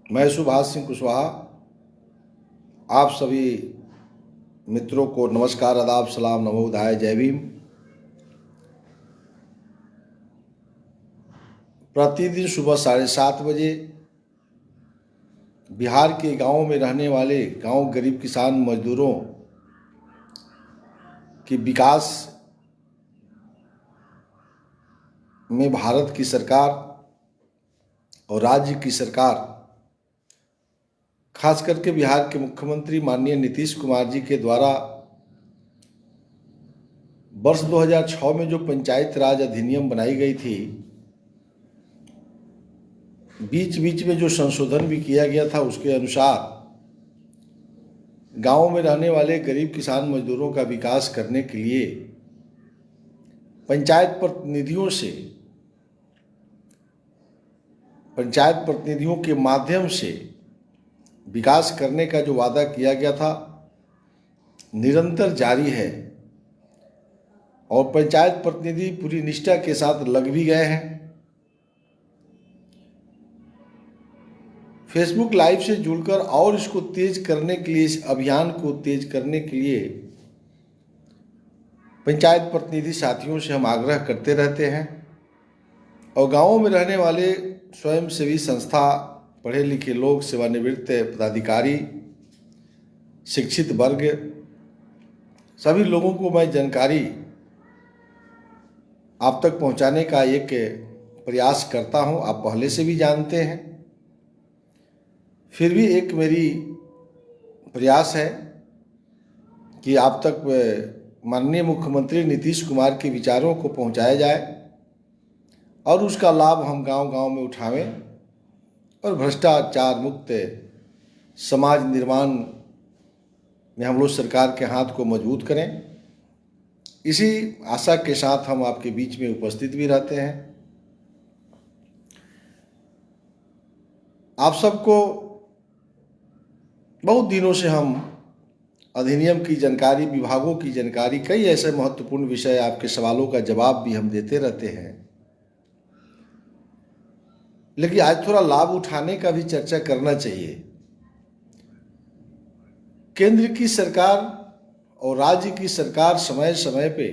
मैं सुभाष सिंह कुशवाहा आप सभी मित्रों को नमस्कार, आदाब, सलाम, नमो बुद्धाय, जय भीम। प्रतिदिन सुबह 7:30 बजे बिहार के गांवों में रहने वाले गांव गरीब किसान मजदूरों के विकास में भारत की सरकार और राज्य की सरकार, खास करके बिहार के मुख्यमंत्री माननीय नीतीश कुमार जी के द्वारा वर्ष 2006 में जो पंचायत राज अधिनियम बनाई गई थी, बीच बीच में जो संशोधन भी किया गया था, उसके अनुसार गांवों में रहने वाले गरीब किसान मजदूरों का विकास करने के लिए पंचायत प्रतिनिधियों के माध्यम से विकास करने का जो वादा किया गया था निरंतर जारी है और पंचायत प्रतिनिधि पूरी निष्ठा के साथ लग भी गए हैं। फेसबुक लाइव से जुड़कर और इसको तेज करने के लिए, इस अभियान को तेज करने के लिए पंचायत प्रतिनिधि साथियों से हम आग्रह करते रहते हैं और गांवों में रहने वाले स्वयंसेवी संस्था, पढ़े लिखे लोग, सेवानिवृत्त पदाधिकारी, शिक्षित वर्ग, सभी लोगों को मैं जानकारी आप तक पहुंचाने का एक प्रयास करता हूं। आप पहले से भी जानते हैं, फिर भी एक मेरी प्रयास है कि आप तक माननीय मुख्यमंत्री नीतीश कुमार के विचारों को पहुंचाया जाए और उसका लाभ हम गांव-गांव में उठावें और भ्रष्टाचार मुक्त समाज निर्माण में हम लोग सरकार के हाथ को मजबूत करें। इसी आशा के साथ हम आपके बीच में उपस्थित भी रहते हैं। आप सबको बहुत दिनों से हम अधिनियम की जानकारी, विभागों की जानकारी, कई ऐसे महत्वपूर्ण विषय, आपके सवालों का जवाब भी हम देते रहते हैं, लेकिन आज थोड़ा लाभ उठाने का भी चर्चा करना चाहिए। केंद्र की सरकार और राज्य की सरकार समय समय पे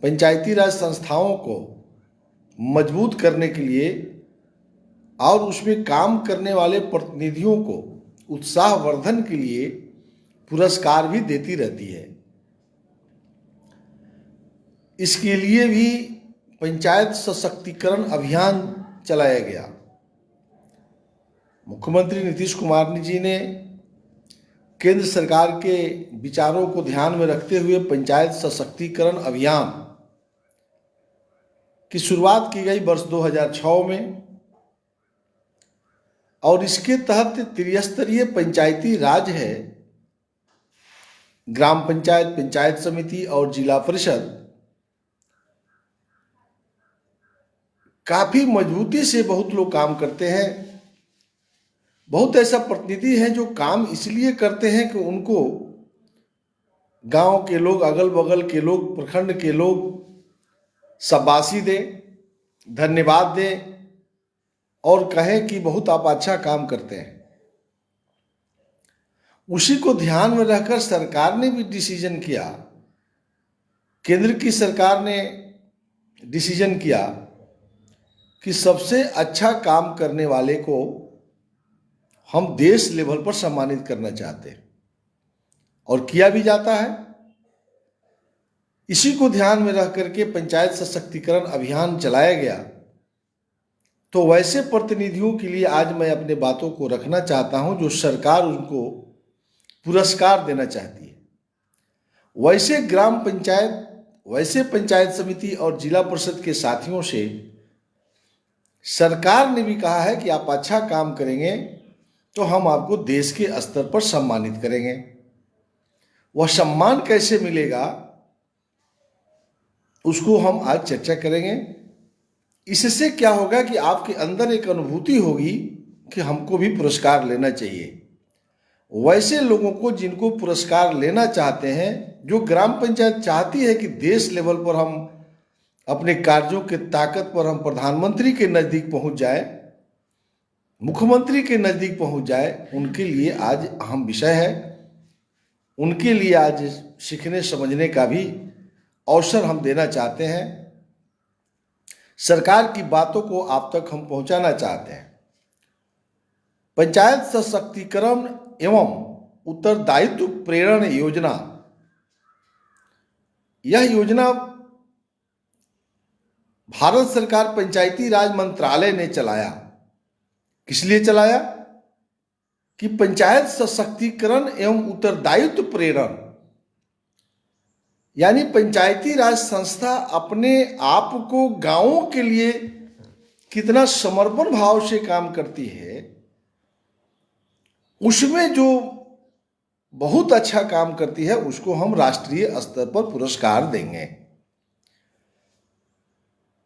पंचायती राज संस्थाओं को मजबूत करने के लिए और उसमें काम करने वाले प्रतिनिधियों को उत्साहवर्धन के लिए पुरस्कार भी देती रहती है। इसके लिए भी पंचायत सशक्तिकरण अभियान चलाया गया। मुख्यमंत्री नीतीश कुमार जी ने केंद्र सरकार के विचारों को ध्यान में रखते हुए पंचायत सशक्तिकरण अभियान की शुरुआत की गई वर्ष 2006 में और इसके तहत त्रिस्तरीय पंचायती राज है, ग्राम पंचायत, पंचायत समिति और जिला परिषद काफी मजबूती से बहुत लोग काम करते हैं। बहुत ऐसा प्रतिनिधि है जो काम इसलिए करते हैं कि उनको गांव के लोग, अगल बगल के लोग, प्रखंड के लोग शाबाशी दें, धन्यवाद दें और कहें कि बहुत आप अच्छा काम करते हैं। उसी को ध्यान में रखकर सरकार ने भी डिसीजन किया, केंद्र की सरकार ने डिसीजन किया कि सबसे अच्छा काम करने वाले को हम देश लेवल पर सम्मानित करना चाहते हैं और किया भी जाता है। इसी को ध्यान में रख करके पंचायत सशक्तिकरण अभियान चलाया गया। तो वैसे प्रतिनिधियों के लिए आज मैं अपने बातों को रखना चाहता हूं जो सरकार उनको पुरस्कार देना चाहती है। वैसे ग्राम पंचायत, वैसे पंचायत समिति और जिला परिषद के साथियों से सरकार ने भी कहा है कि आप अच्छा काम करेंगे तो हम आपको देश के स्तर पर सम्मानित करेंगे। वह सम्मान कैसे मिलेगा उसको हम आज चर्चा करेंगे। इससे क्या होगा कि आपके अंदर एक अनुभूति होगी कि हमको भी पुरस्कार लेना चाहिए। वैसे लोगों को जिनको पुरस्कार लेना चाहते हैं, जो ग्राम पंचायत चाहती है कि देश लेवल पर हम अपने कार्यों के ताकत पर हम प्रधानमंत्री के नज़दीक पहुंच जाए, मुख्यमंत्री के नज़दीक पहुंच जाए, उनके लिए आज अहम विषय है। उनके लिए आज सीखने समझने का भी अवसर हम देना चाहते हैं। सरकार की बातों को आप तक हम पहुंचाना चाहते हैं। पंचायत सशक्तिकरण एवं उत्तरदायित्व प्रेरण योजना, यह योजना भारत सरकार पंचायती राज मंत्रालय ने चलाया। किस लिए चलाया? कि पंचायत सशक्तिकरण एवं उत्तरदायित्व प्रेरण, यानी पंचायती राज संस्था अपने आप को गांवों के लिए कितना समर्पण भाव से काम करती है, उसमें जो बहुत अच्छा काम करती है उसको हम राष्ट्रीय स्तर पर पुरस्कार देंगे।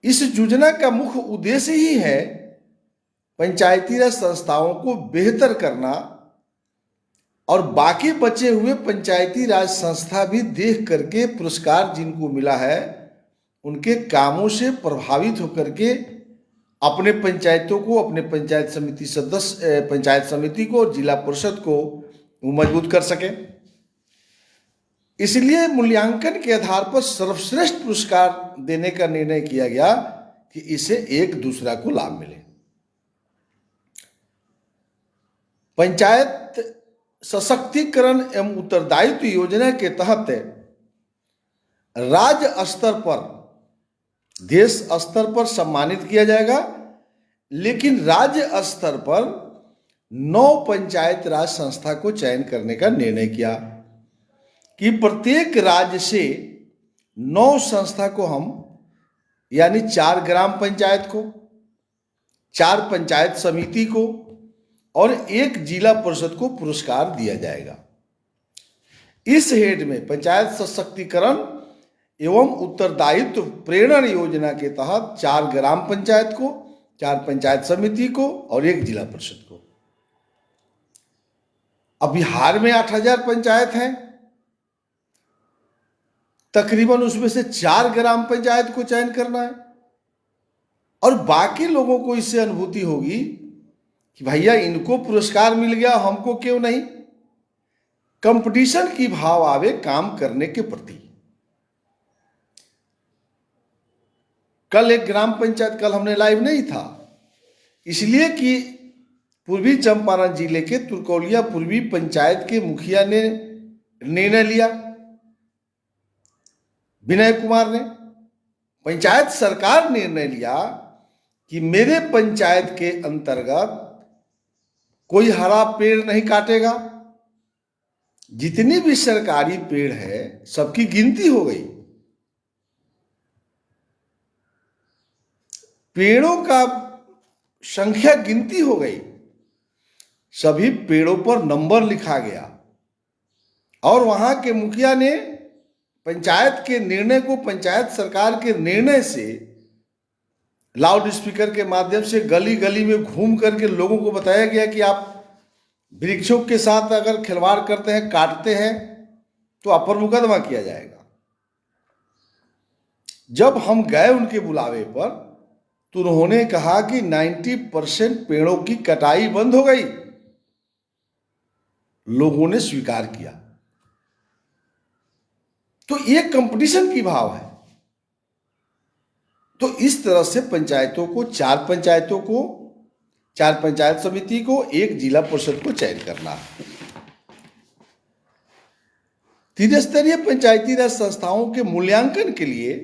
इस योजना का मुख्य उद्देश्य ही है पंचायती राज संस्थाओं को बेहतर करना, और बाकी बचे हुए पंचायती राज संस्था भी देख करके पुरस्कार जिनको मिला है उनके कामों से प्रभावित होकर के अपने पंचायतों को, अपने पंचायत समिति सदस्य, पंचायत समिति को और जिला परिषद को मजबूत कर सके। इसलिए मूल्यांकन के आधार पर सर्वश्रेष्ठ पुरस्कार देने का निर्णय किया गया कि इसे एक दूसरा को लाभ मिले। पंचायत सशक्तिकरण एवं उत्तरदायित्व योजना के तहत राज्य स्तर पर, देश स्तर पर सम्मानित किया जाएगा, लेकिन राज्य स्तर पर 9 पंचायत राज संस्था को चयन करने का निर्णय किया कि प्रत्येक राज्य से 9 संस्था को हम, यानी 4 ग्राम पंचायत को, 4 पंचायत समिति को और 1 जिला परिषद को पुरस्कार दिया जाएगा। इस हेड में पंचायत सशक्तिकरण एवं उत्तरदायित्व प्रेरण योजना के तहत 4 ग्राम पंचायत को, 4 पंचायत समिति को और 1 जिला परिषद को। अब बिहार में 8000 पंचायत हैं, तकरीबन उसमें से 4 ग्राम पंचायत को चयन करना है, और बाकी लोगों को इससे अनुभूति होगी कि भैया इनको पुरस्कार मिल गया, हमको क्यों नहीं। कंपटीशन की भाव आवे काम करने के प्रति। कल एक ग्राम पंचायत, कल हमने लाइव नहीं था इसलिए कि पूर्वी चंपारण जिले के तुरकौलिया पूर्वी पंचायत के मुखिया ने निर्णय लिया, विनय कुमार ने, पंचायत सरकार निर्णय लिया कि मेरे पंचायत के अंतर्गत कोई हरा पेड़ नहीं काटेगा। जितनी भी सरकारी पेड़ है सबकी गिनती हो गई, पेड़ों का संख्या गिनती हो गई, सभी पेड़ों पर नंबर लिखा गया, और वहां के मुखिया ने पंचायत के निर्णय को, पंचायत सरकार के निर्णय से लाउड स्पीकर के माध्यम से गली गली में घूम करके लोगों को बताया गया कि आप वृक्षों के साथ अगर खिलवाड़ करते हैं, काटते हैं तो आप पर मुकदमा किया जाएगा। जब हम गए उनके बुलावे पर तो उन्होंने कहा कि 90% पेड़ों की कटाई बंद हो गई। लोगों ने स्वीकार किया। तो ये कंपटीशन की भाव है। तो इस तरह से पंचायतों को, 4 पंचायतों को, 4 पंचायत समिति को, 1 जिला परिषद को चयन करना है। त्रिस्तरीय पंचायती राज संस्थाओं के मूल्यांकन के लिए,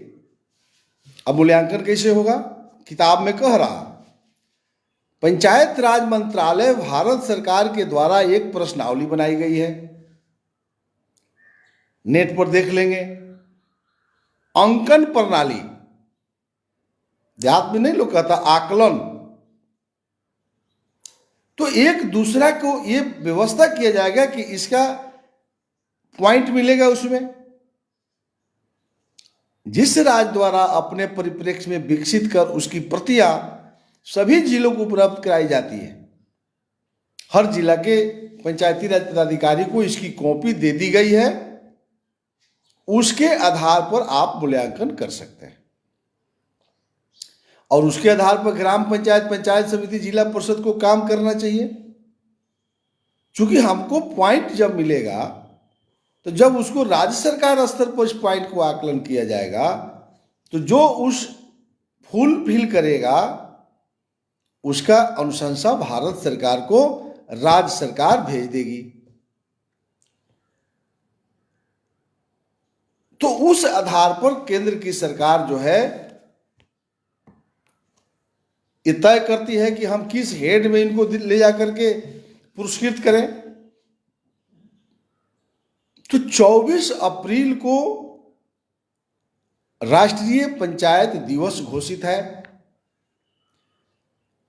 अब मूल्यांकन कैसे होगा? किताब में कह रहा, पंचायत राज मंत्रालय भारत सरकार के द्वारा एक प्रश्नावली बनाई गई है, नेट पर देख लेंगे। अंकन प्रणाली, देहात में नहीं लोग कहता आकलन, तो एक दूसरा को ये व्यवस्था किया जाएगा कि इसका पॉइंट मिलेगा उसमें। जिस राज्य द्वारा अपने परिप्रेक्ष्य में विकसित कर उसकी प्रतियां सभी जिलों को उपलब्ध कराई जाती है, हर जिला के पंचायती राज पदाधिकारी को इसकी कॉपी दे दी गई है, उसके आधार पर आप मूल्यांकन कर सकते हैं। और उसके आधार पर ग्राम पंचायत, पंचायत समिति, जिला परिषद को काम करना चाहिए। क्योंकि हमको पॉइंट जब मिलेगा तो जब उसको राज्य सरकार स्तर पर इस पॉइंट को आकलन किया जाएगा तो जो उस फुलफिल करेगा उसका अनुशंसा भारत सरकार को राज्य सरकार भेज देगी। तो उस आधार पर केंद्र की सरकार जो है ये तय करती है कि हम किस हेड में इनको ले जाकर के पुरस्कृत करें। तो 24 अप्रैल को राष्ट्रीय पंचायत दिवस घोषित है।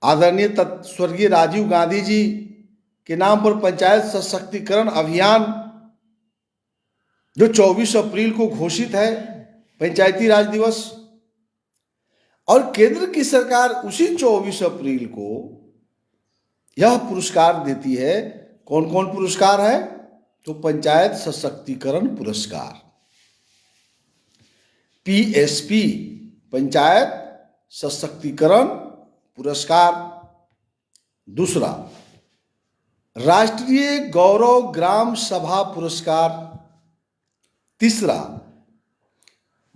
आदरणीय स्वर्गीय राजीव गांधी जी के नाम पर पंचायत सशक्तिकरण अभियान जो 24 अप्रैल को घोषित है, पंचायती राज दिवस, और केंद्र की सरकार उसी 24 अप्रैल को यह पुरस्कार देती है। कौन कौन पुरस्कार है? तो पंचायत सशक्तिकरण पुरस्कार, पीएसपी, पंचायत सशक्तिकरण पुरस्कार। दूसरा, राष्ट्रीय गौरव ग्राम सभा पुरस्कार। तीसरा,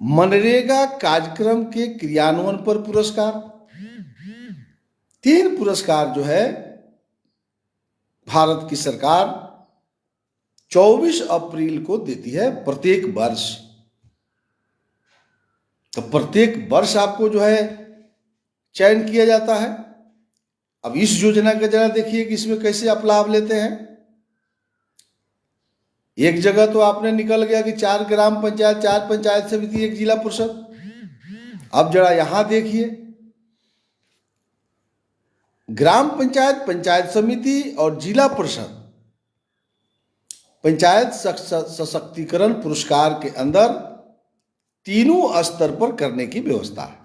मनरेगा कार्यक्रम के क्रियान्वयन पर पुरस्कार। 3 पुरस्कार जो है भारत की सरकार 24 अप्रैल को देती है प्रत्येक वर्ष। तो प्रत्येक वर्ष आपको जो है चयन किया जाता है। अब इस योजना का जरा देखिए कि इसमें कैसे आप लाभ लेते हैं। एक जगह तो आपने निकल गया कि 4 ग्राम पंचायत, 4 पंचायत समिति, 1 जिला परिषद। अब जरा यहां देखिए, ग्राम पंचायत, पंचायत समिति और जिला परिषद पंचायत सशक्तिकरण पुरस्कार के अंदर तीनों स्तर पर करने की व्यवस्था है।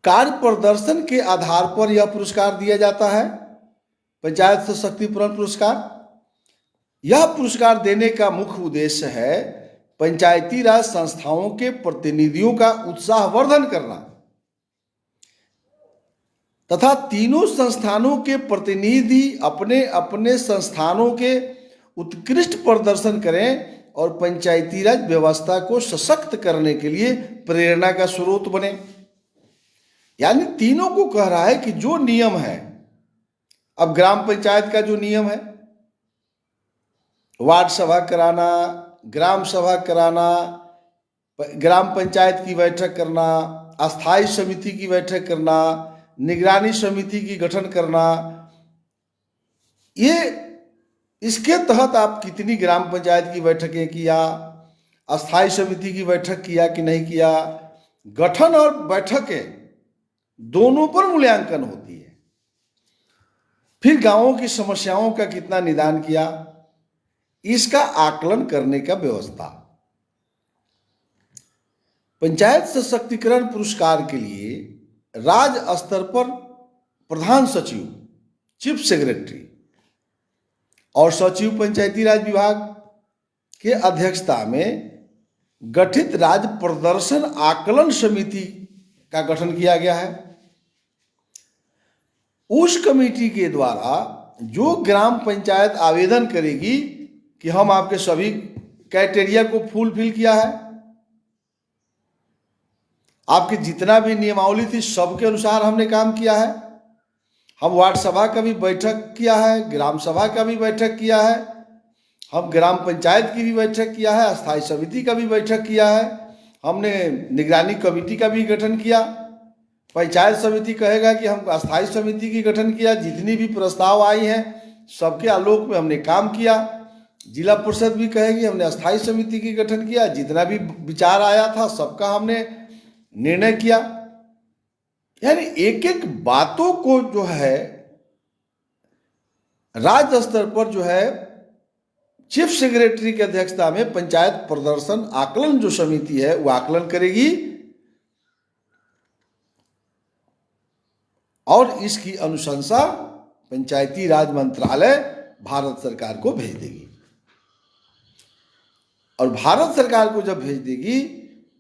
कार्य प्रदर्शन के आधार पर यह पुरस्कार दिया जाता है, पंचायत सशक्तिकरण पुरस्कार। यह पुरस्कार देने का मुख्य उद्देश्य है पंचायती राज संस्थाओं के प्रतिनिधियों का उत्साहवर्धन करना तथा तीनों संस्थानों के प्रतिनिधि अपने अपने संस्थानों के उत्कृष्ट प्रदर्शन करें और पंचायती राज व्यवस्था को सशक्त करने के लिए प्रेरणा का स्रोत बने। यानी तीनों को कह रहा है कि जो नियम है, अब ग्राम पंचायत का जो नियम है, वार्ड सभा कराना, ग्राम सभा कराना, ग्राम पंचायत की बैठक करना, अस्थायी समिति की बैठक करना, निगरानी समिति की गठन करना, ये इसके तहत आप कितनी ग्राम पंचायत की बैठकें किया, अस्थायी समिति की बैठक किया कि नहीं किया, गठन और बैठकें दोनों पर मूल्यांकन होती है। फिर गांवों की समस्याओं का कितना निदान किया, इसका आकलन करने का व्यवस्था। पंचायत सशक्तिकरण पुरस्कार के लिए राज्य स्तर पर प्रधान सचिव, चीफ सेक्रेटरी और सचिव पंचायती राज विभाग के अध्यक्षता में गठित राज्य प्रदर्शन आकलन समिति का गठन किया गया है। उस कमेटी के द्वारा जो ग्राम पंचायत आवेदन करेगी कि हम आपके सभी क्राइटेरिया को फुलफिल किया है, आपकी जितना भी नियमावली थी सबके अनुसार हमने काम किया है, हम वार्ड सभा का भी बैठक किया है, ग्राम सभा का भी बैठक किया है, हम ग्राम पंचायत की भी बैठक किया है, अस्थायी समिति का भी बैठक किया है, हमने निगरानी कमेटी का भी गठन किया। पंचायत समिति कहेगा कि हम अस्थायी समिति की गठन किया, जितनी भी प्रस्ताव आई हैं सबके आलोक में हमने काम किया। जिला परिषद भी कहेगी हमने अस्थायी समिति की गठन किया, जितना भी विचार आया था सबका हमने निर्णय किया। यानी एक एक बातों को जो है राज्य स्तर पर जो है चीफ सेक्रेटरी की अध्यक्षता में पंचायत प्रदर्शन आकलन जो समिति है वो आकलन करेगी और इसकी अनुशंसा पंचायती राज मंत्रालय भारत सरकार को भेज देगी। और भारत सरकार को जब भेज देगी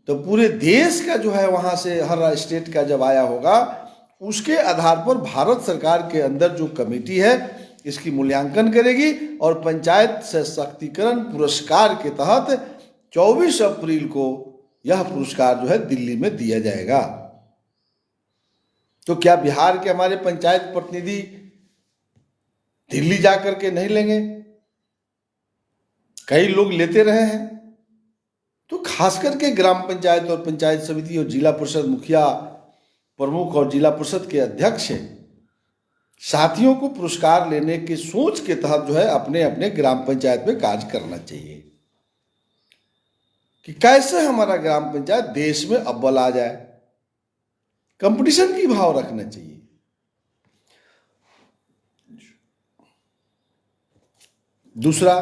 तो पूरे देश का जो है वहाँ से हर स्टेट का जब आया होगा, उसके आधार पर भारत सरकार के अंदर जो कमेटी है इसकी मूल्यांकन करेगी और पंचायत सशक्तिकरण पुरस्कार के तहत 24 अप्रैल को यह पुरस्कार जो है दिल्ली में दिया जाएगा। तो क्या बिहार के हमारे पंचायत प्रतिनिधि दिल्ली जाकर के नहीं लेंगे? कई लोग लेते रहे हैं। तो खास करके ग्राम पंचायत और पंचायत समिति और जिला परिषद मुखिया प्रमुख और जिला परिषद के अध्यक्ष साथियों को पुरस्कार लेने की सोच के तहत जो है अपने अपने ग्राम पंचायत में कार्य करना चाहिए कि कैसे हमारा ग्राम पंचायत देश में अव्वल आ जाए। कंपटीशन की भाव रखना चाहिए। दूसरा,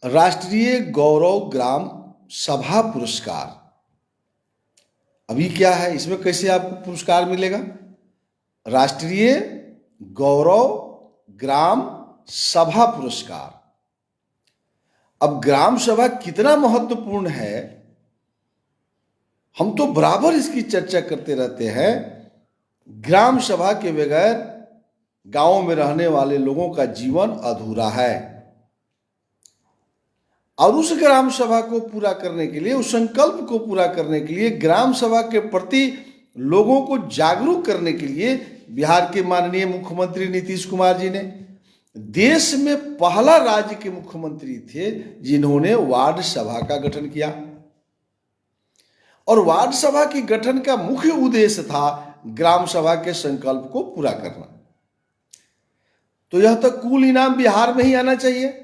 राष्ट्रीय गौरव ग्राम सभा पुरस्कार। अभी क्या है, इसमें कैसे आपको पुरस्कार मिलेगा? राष्ट्रीय गौरव ग्राम सभा पुरस्कार। अब ग्राम सभा कितना महत्वपूर्ण है, हम तो बराबर इसकी चर्चा करते रहते हैं। ग्राम सभा के बगैर गांवों में रहने वाले लोगों का जीवन अधूरा है और उस ग्राम सभा को पूरा करने के लिए, उस संकल्प को पूरा करने के लिए, ग्राम सभा के प्रति लोगों को जागरूक करने के लिए बिहार के माननीय मुख्यमंत्री नीतीश कुमार जी ने, देश में पहला राज्य के मुख्यमंत्री थे जिन्होंने वार्ड सभा का गठन किया। और वार्ड सभा के गठन का मुख्य उद्देश्य था ग्राम सभा के संकल्प को पूरा करना। तो यह तो कुल इनाम बिहार में ही आना चाहिए।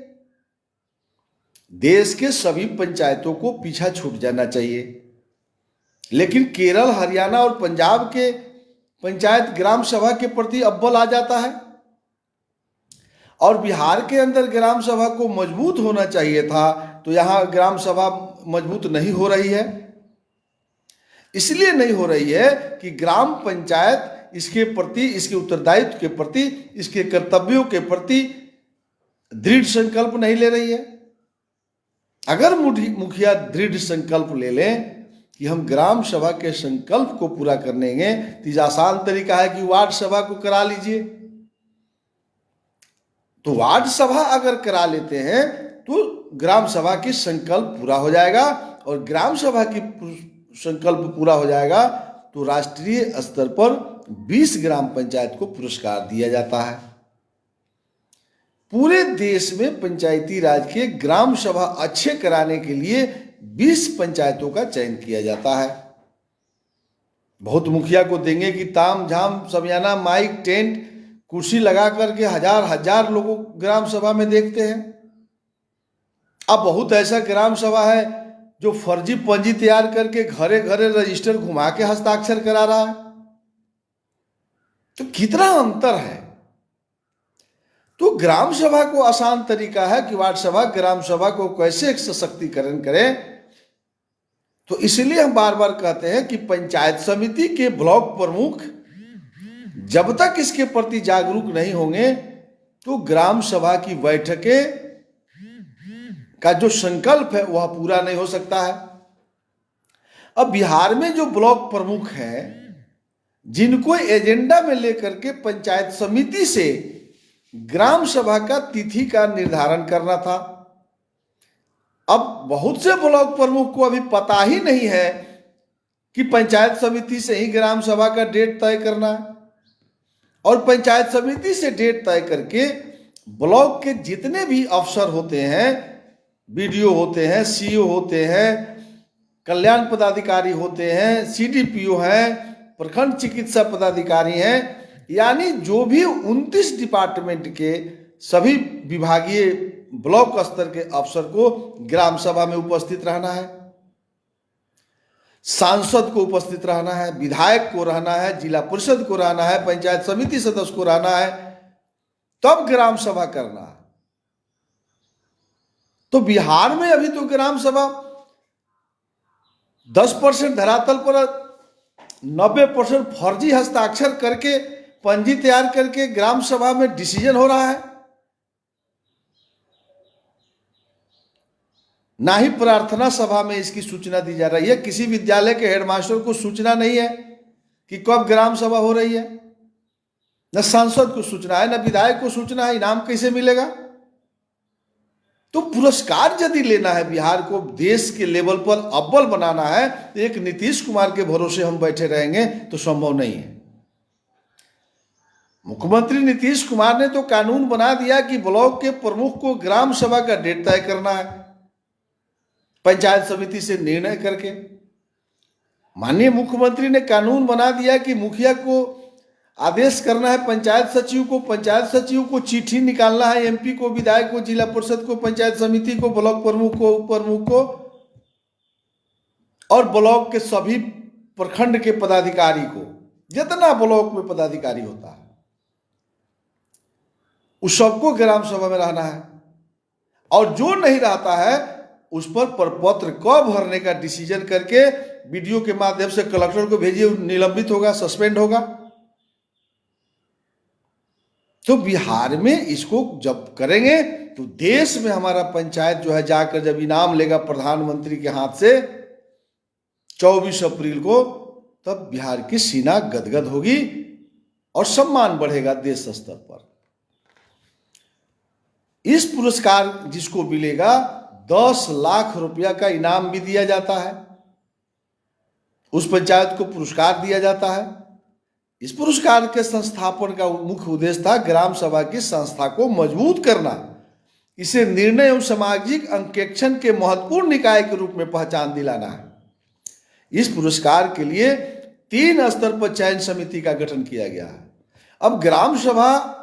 देश के सभी पंचायतों को पीछा छूट जाना चाहिए, लेकिन केरल, हरियाणा और पंजाब के पंचायत ग्राम सभा के प्रति अव्वल आ जाता है और बिहार के अंदर ग्राम सभा को मजबूत होना चाहिए था, तो यहां ग्राम सभा मजबूत नहीं हो रही है। इसलिए नहीं हो रही है कि ग्राम पंचायत इसके प्रति, इसके उत्तरदायित्व के प्रति, इसके कर्तव्यों के प्रति दृढ़ संकल्प नहीं ले रही है। अगर मुखिया दृढ़ संकल्प ले लें कि हम ग्राम सभा के संकल्प को पूरा करेंगे, तो आसान तरीका है कि वार्ड सभा को करा लीजिए। तो वार्ड सभा अगर करा लेते हैं तो ग्राम सभा की संकल्प पूरा हो जाएगा और ग्राम सभा की संकल्प पूरा हो जाएगा तो राष्ट्रीय स्तर पर 20 ग्राम पंचायत को पुरस्कार दिया जाता है। पूरे देश में पंचायती राज के ग्राम सभा अच्छे कराने के लिए 20 पंचायतों का चयन किया जाता है। बहुत मुखिया को देंगे कि ताम झाम समियाना, माइक, टेंट, कुर्सी लगा करके हजार हजार लोगों ग्राम सभा में देखते हैं। अब बहुत ऐसा ग्राम सभा है जो फर्जी पंजी तैयार करके घरे घरे रजिस्टर घुमा के हस्ताक्षर करा रहा है। तो कितना अंतर है। तो ग्राम सभा को आसान तरीका है कि वार्ड सभा ग्राम सभा को कैसे सशक्तिकरण करें। तो इसलिए हम बार बार कहते हैं कि पंचायत समिति के ब्लॉक प्रमुख जब तक इसके प्रति जागरूक नहीं होंगे तो ग्राम सभा की बैठकें का जो संकल्प है वह पूरा नहीं हो सकता है। अब बिहार में जो ब्लॉक प्रमुख हैं जिनको एजेंडा में लेकर के पंचायत समिति से ग्राम सभा का तिथि का निर्धारण करना था, अब बहुत से ब्लॉक प्रमुख को अभी पता ही नहीं है कि पंचायत समिति से ही ग्राम सभा का डेट तय करना है। और पंचायत समिति से डेट तय करके ब्लॉक के जितने भी अफसर होते हैं, बीडीओ होते हैं, सीईओ होते हैं, कल्याण पदाधिकारी होते हैं, सीडीपीओ हैं, प्रखंड चिकित्सा पदाधिकारी हैं, यानी जो भी 29 डिपार्टमेंट के सभी विभागीय ब्लॉक स्तर के अफसर को ग्राम सभा में उपस्थित रहना है, सांसद को उपस्थित रहना है, विधायक को रहना है, जिला परिषद को रहना है, पंचायत समिति सदस्य को रहना है, तब ग्राम सभा करना है। तो बिहार में अभी तो ग्राम सभा 10% धरातल पर, 90% फर्जी हस्ताक्षर करके पंजी तैयार करके ग्राम सभा में डिसीजन हो रहा है। ना ही प्रार्थना सभा में इसकी सूचना दी जा रही है। किसी विद्यालय के हेडमास्टर को सूचना नहीं है कि कब ग्राम सभा हो रही है, न सांसद को सूचना है, न विधायक को सूचना है। इनाम कैसे मिलेगा? तो पुरस्कार यदि लेना है, बिहार को देश के लेवल पर अव्वल बनाना है, तो एक नीतीश कुमार के भरोसे हम बैठे रहेंगे तो संभव नहीं है। मुख्यमंत्री नीतीश कुमार ने तो कानून बना दिया कि ब्लॉक के प्रमुख को ग्राम सभा का डेट तय करना है, पंचायत समिति से निर्णय करके। माननीय मुख्यमंत्री ने कानून बना दिया कि मुखिया को आदेश करना है, पंचायत सचिव को चिट्ठी निकालना है, एमपी को, विधायक को, जिला परिषद को, पंचायत समिति को, ब्लॉक प्रमुख को, उप प्रमुख को और ब्लॉक के सभी प्रखंड के पदाधिकारी को, जितना ब्लॉक में पदाधिकारी होता है उस सबको ग्राम सभा में रहना है। और जो नहीं रहता है उस पर प्रपत्र कब भरने का डिसीजन करके वीडियो के माध्यम से कलेक्टर को भेजिए, निलंबित होगा, सस्पेंड होगा। तो बिहार में इसको जब करेंगे तो देश में हमारा पंचायत जो है जाकर जब इनाम लेगा प्रधानमंत्री के हाथ से 24 अप्रैल को, तब बिहार की सीना गदगद होगी और सम्मान बढ़ेगा देश स्तर पर। इस पुरस्कार जिसको मिलेगा 10 लाख रुपया का इनाम भी दिया जाता है, उस पंचायत को पुरस्कार दिया जाता है। इस पुरस्कार के संस्थापन का मुख्य उद्देश्य था ग्राम सभा की संस्था को मजबूत करना, इसे निर्णय एवं सामाजिक अंकेक्षण के महत्वपूर्ण निकाय के रूप में पहचान दिलाना है। इस पुरस्कार के लिए 3 स्तर पर चयन समिति का गठन किया गया है। अब ग्राम सभा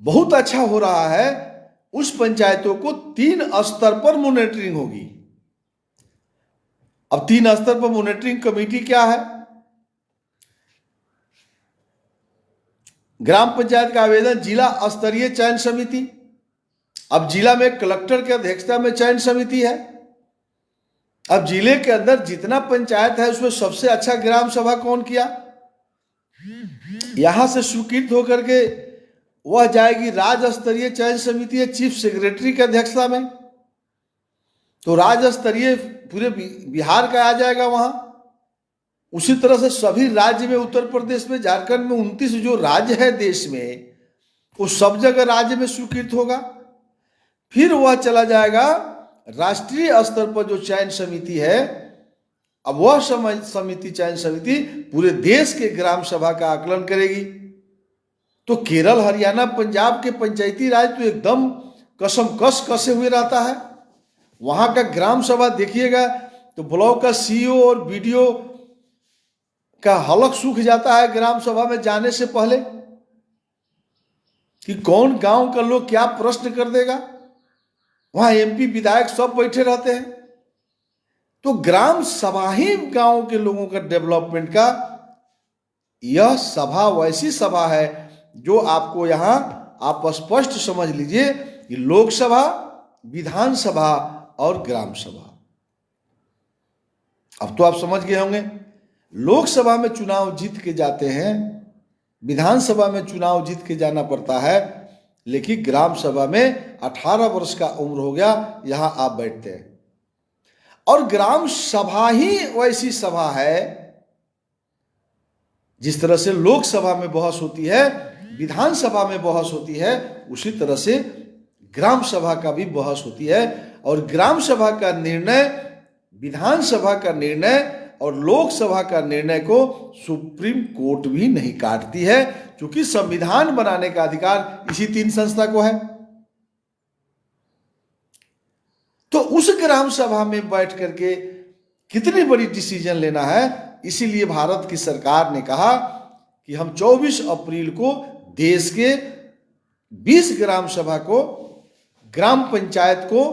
बहुत अच्छा हो रहा है, उस पंचायतों को 3 स्तर पर मॉनिटरिंग होगी। अब 3 स्तर पर मॉनिटरिंग कमेटी क्या है? ग्राम पंचायत का आवेदन जिला स्तरीय चयन समिति। अब जिला में कलेक्टर की अध्यक्षता में चयन समिति है। अब जिले के अंदर जितना पंचायत है उसमें सबसे अच्छा ग्राम सभा कौन किया, यहां से स्वीकृत होकर के वह जाएगी राज्य स्तरीय चयन समिति है चीफ सेक्रेटरी की अध्यक्षता में। तो राज्य स्तरीय पूरे बिहार का आ जाएगा वहां। उसी तरह से सभी राज्य में, उत्तर प्रदेश में, झारखंड में 29 जो राज्य है देश में, वो सब जगह राज्य में स्वीकृत होगा। फिर वह चला जाएगा राष्ट्रीय स्तर पर जो चयन समिति है। अब वह समिति, चयन समिति पूरे देश के ग्राम सभा का आकलन करेगी। तो केरल, हरियाणा, पंजाब के पंचायती राज तो एकदम कसमकस कसे हुए रहता है। वहां का ग्राम सभा देखिएगा तो ब्लॉक का सीईओ और बीडीओ का हलक सूख जाता है ग्राम सभा में जाने से पहले कि कौन गांव का लोग क्या प्रश्न कर देगा। वहां एमपी, विधायक सब बैठे रहते हैं। तो ग्राम सभा ही गांव के लोगों का डेवलपमेंट का, यह सभा वैसी सभा है जो आपको यहां आप स्पष्ट समझ लीजिए कि लोकसभा, विधानसभा और ग्राम सभा। अब तो आप समझ गए होंगे, लोकसभा में चुनाव जीत के जाते हैं, विधानसभा में चुनाव जीत के जाना पड़ता है, लेकिन ग्राम सभा में 18 वर्ष का उम्र हो गया, यहां आप बैठते हैं। और ग्राम सभा ही वैसी सभा है जिस तरह से लोकसभा में बहस होती है, विधानसभा में बहस होती है, उसी तरह से ग्राम सभा का भी बहस होती है। और ग्राम सभा का निर्णय, विधानसभा का निर्णय और लोकसभा का निर्णय को सुप्रीम कोर्ट भी नहीं काटती है, क्योंकि संविधान बनाने का अधिकार इसी 3 संस्था को है। तो उस ग्राम सभा में बैठ करके कितनी बड़ी डिसीजन लेना है, इसीलिए भारत की सरकार ने कहा कि हम 24 अप्रैल को देश के 20 ग्राम सभा को, ग्राम पंचायत को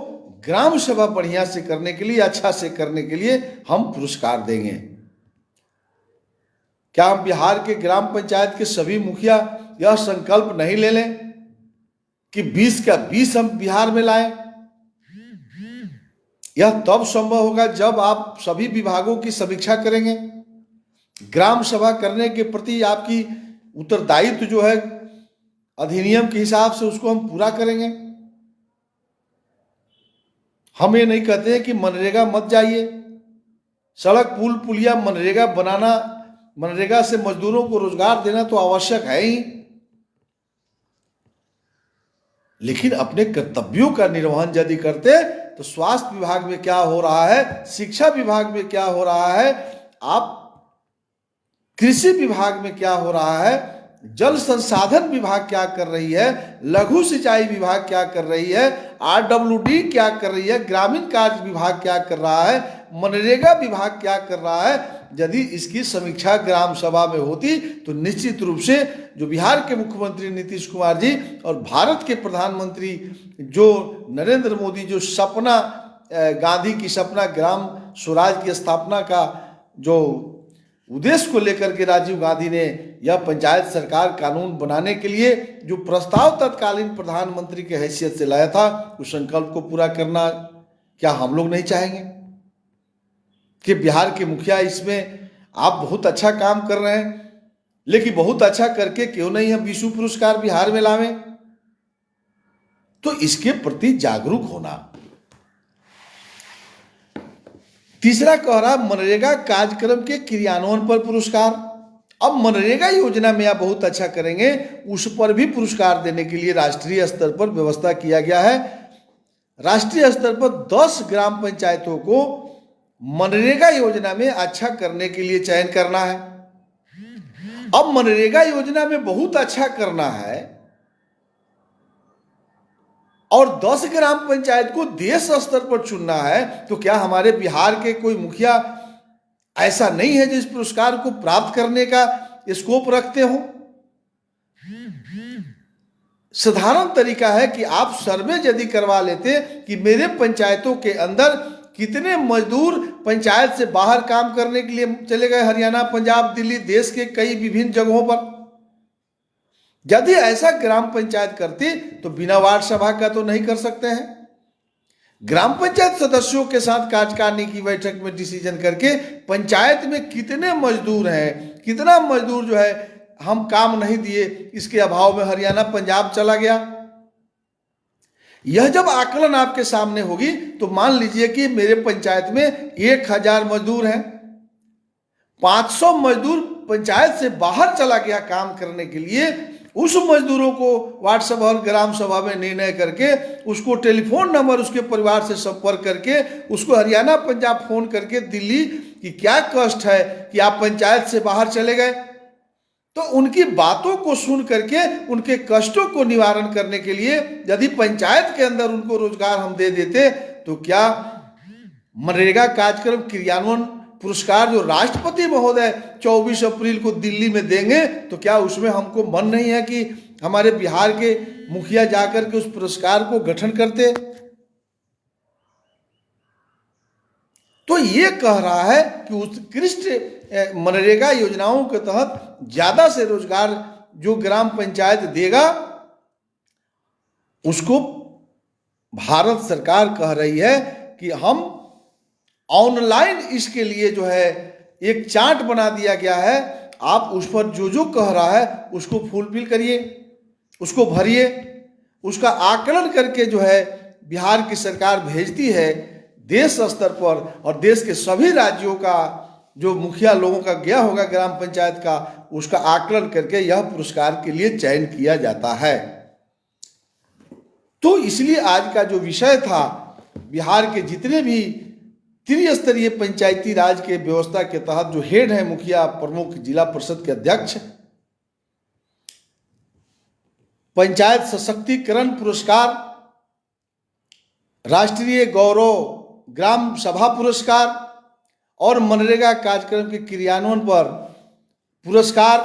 ग्राम सभा बढ़िया से करने के लिए, अच्छा से करने के लिए हम पुरस्कार देंगे। क्या हम बिहार के ग्राम पंचायत के सभी मुखिया यह संकल्प नहीं ले लें कि 20 का 20 हम बिहार में लाएं? यह तब संभव होगा जब आप सभी विभागों की समीक्षा करेंगे। ग्राम सभा करने के प्रति आपकी उत्तरदायित्व जो है अधिनियम के हिसाब से उसको हम पूरा करेंगे। हम ये नहीं कहते हैं कि मनरेगा मत जाइए, सड़क पुल पुलिया मनरेगा बनाना, मनरेगा से मजदूरों को रोजगार देना तो आवश्यक है ही, लेकिन अपने कर्तव्यों का निर्वहन यदि करते तो स्वास्थ्य विभाग में क्या हो रहा है, शिक्षा विभाग में क्या हो रहा है, आप कृषि विभाग में क्या हो रहा है, जल संसाधन विभाग क्या कर रही है, लघु सिंचाई विभाग क्या कर रही है, आरडब्ल्यूडी क्या कर रही है, ग्रामीण कार्य विभाग क्या कर रहा है, मनरेगा विभाग क्या कर रहा है, यदि इसकी समीक्षा ग्राम सभा में होती तो निश्चित रूप से जो बिहार के मुख्यमंत्री नीतीश कुमार जी और भारत के प्रधानमंत्री जो नरेंद्र मोदी जो सपना गांधी की सपना ग्राम स्वराज की स्थापना का जो उद्देश्य को लेकर के राजीव गांधी ने यह पंचायत सरकार कानून बनाने के लिए जो प्रस्ताव तत्कालीन प्रधानमंत्री के हैसियत से लाया था, उस संकल्प को पूरा करना क्या हम लोग नहीं चाहेंगे कि बिहार के मुखिया इसमें आप बहुत अच्छा काम कर रहे हैं, लेकिन बहुत अच्छा करके क्यों नहीं हम विश्व पुरस्कार बिहार में लावें। तो इसके प्रति जागरूक होना। तीसरा कह रहा मनरेगा कार्यक्रम के क्रियान्वयन पर पुरस्कार। अब मनरेगा योजना में आप बहुत अच्छा करेंगे, उस पर भी पुरस्कार देने के लिए राष्ट्रीय स्तर पर व्यवस्था किया गया है। राष्ट्रीय स्तर पर 10 ग्राम पंचायतों को मनरेगा योजना में अच्छा करने के लिए चयन करना है। अब मनरेगा योजना में बहुत अच्छा करना है और 10 ग्राम पंचायत को देश स्तर पर चुनना है, तो क्या हमारे बिहार के कोई मुखिया ऐसा नहीं है जो इस पुरस्कार को प्राप्त करने का स्कोप रखते हो? साधारण तरीका है कि आप सर्वे यदि करवा लेते कि मेरे पंचायतों के अंदर कितने मजदूर पंचायत से बाहर काम करने के लिए चले गए, हरियाणा, पंजाब, दिल्ली, देश के कई विभिन्न जगहों पर, यदि ऐसा ग्राम पंचायत करती तो बिना वार्ड सभा का तो नहीं कर सकते हैं। ग्राम पंचायत सदस्यों के साथ कार्यकारिणी की बैठक में डिसीजन करके पंचायत में कितने मजदूर हैं, कितना मजदूर जो है हम काम नहीं दिए, इसके अभाव में हरियाणा, पंजाब चला गया, यह जब आकलन आपके सामने होगी तो मान लीजिए कि मेरे पंचायत में 1000 मजदूर हैं, 500 मजदूर पंचायत से बाहर चला गया काम करने के लिए, उस मजदूरों को वार्ड सभा और ग्राम सभा में निर्णय करके उसको टेलीफोन नंबर उसके परिवार से संपर्क करके उसको हरियाणा, पंजाब फोन करके दिल्ली कि क्या कष्ट है कि आप पंचायत से बाहर चले गए, तो उनकी बातों को सुन करके उनके कष्टों को निवारण करने के लिए यदि पंचायत के अंदर उनको रोजगार हम दे देते तो क्या मनरेगा कार्यक्रम क्रियान्वयन पुरस्कार जो राष्ट्रपति महोदय 24 अप्रैल को दिल्ली में देंगे, तो क्या उसमें हमको मन नहीं है कि हमारे बिहार के मुखिया जाकर के उस पुरस्कार को गठन करते? तो ये कह रहा है कि उत्कृष्ट मनरेगा योजनाओं के तहत ज्यादा से रोजगार जो ग्राम पंचायत देगा उसको भारत सरकार कह रही है कि हम ऑनलाइन इसके लिए जो है एक चार्ट बना दिया गया है, आप उस पर जो जो कह रहा है उसको फुलफिल करिए, उसको भरिए, उसका आकलन करके जो है बिहार की सरकार भेजती है देश स्तर पर, और देश के सभी राज्यों का जो मुखिया लोगों का गया होगा ग्राम पंचायत का, उसका आकलन करके यह पुरस्कार के लिए चयन किया जाता है। तो इसलिए आज का जो विषय था, बिहार के जितने भी त्रिस्तरीय पंचायती राज के व्यवस्था के तहत जो हेड है, मुखिया, प्रमुख, जिला परिषद के अध्यक्ष, पंचायत सशक्तिकरण पुरस्कार, राष्ट्रीय गौरव ग्राम सभा पुरस्कार और मनरेगा कार्यक्रम के क्रियान्वयन पर पुरस्कार,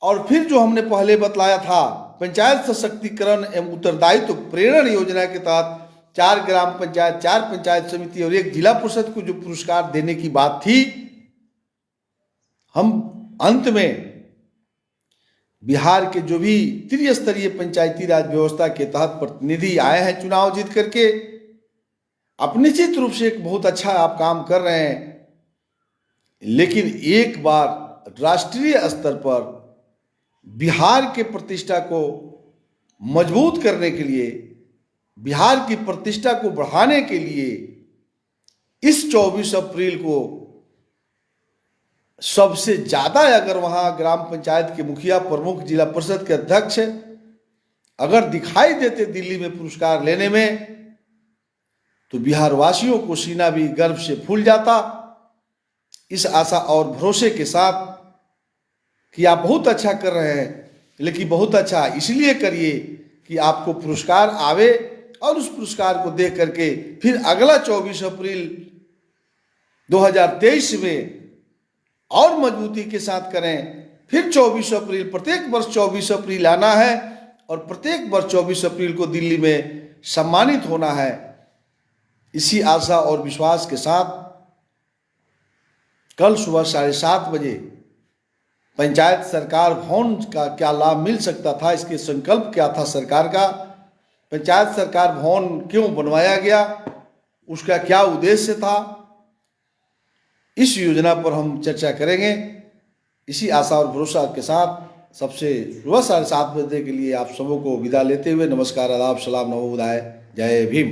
और फिर जो हमने पहले बतलाया था पंचायत सशक्तिकरण एवं उत्तरदायित्व प्रेरण योजना के तहत 4 ग्राम पंचायत, 4 पंचायत समिति और 1 जिला परिषद को जो पुरस्कार देने की बात थी, हम अंत में बिहार के जो भी त्रिस्तरीय पंचायती राज व्यवस्था के तहत प्रतिनिधि आए हैं चुनाव जीत करके, अब निश्चित रूप से एक बहुत अच्छा आप काम कर रहे हैं, लेकिन एक बार राष्ट्रीय स्तर पर बिहार के प्रतिष्ठा को मजबूत करने के लिए बिहार की प्रतिष्ठा को बढ़ाने के लिए इस 24 अप्रैल को सबसे ज़्यादा अगर वहाँ ग्राम पंचायत के मुखिया, प्रमुख, जिला परिषद के अध्यक्ष अगर दिखाई देते दिल्ली में पुरस्कार लेने में, तो बिहार वासियों को सीना भी गर्व से फूल जाता। इस आशा और भरोसे के साथ कि आप बहुत अच्छा कर रहे हैं, लेकिन बहुत अच्छा इसलिए करिए कि आपको पुरस्कार आवे और उस पुरस्कार को देख करके फिर अगला 24 अप्रैल 2023 में और मजबूती के साथ करें। फिर 24 अप्रैल, प्रत्येक वर्ष 24 अप्रैल आना है और प्रत्येक वर्ष 24 अप्रैल को दिल्ली में सम्मानित होना है। इसी आशा और विश्वास के साथ कल सुबह 7:30 बजे पंचायत सरकार भवन का क्या लाभ मिल सकता था, इसके संकल्प क्या था सरकार का, पंचायत सरकार भवन क्यों बनवाया गया, उसका क्या उद्देश्य था, इस योजना पर हम चर्चा करेंगे। इसी आशा और भरोसा के साथ सबसे सुबह 7:30 बजे के लिए आप सबों को विदा लेते हुए नमस्कार, आदाब, सलाम, नमो बुधाय, जय भीम।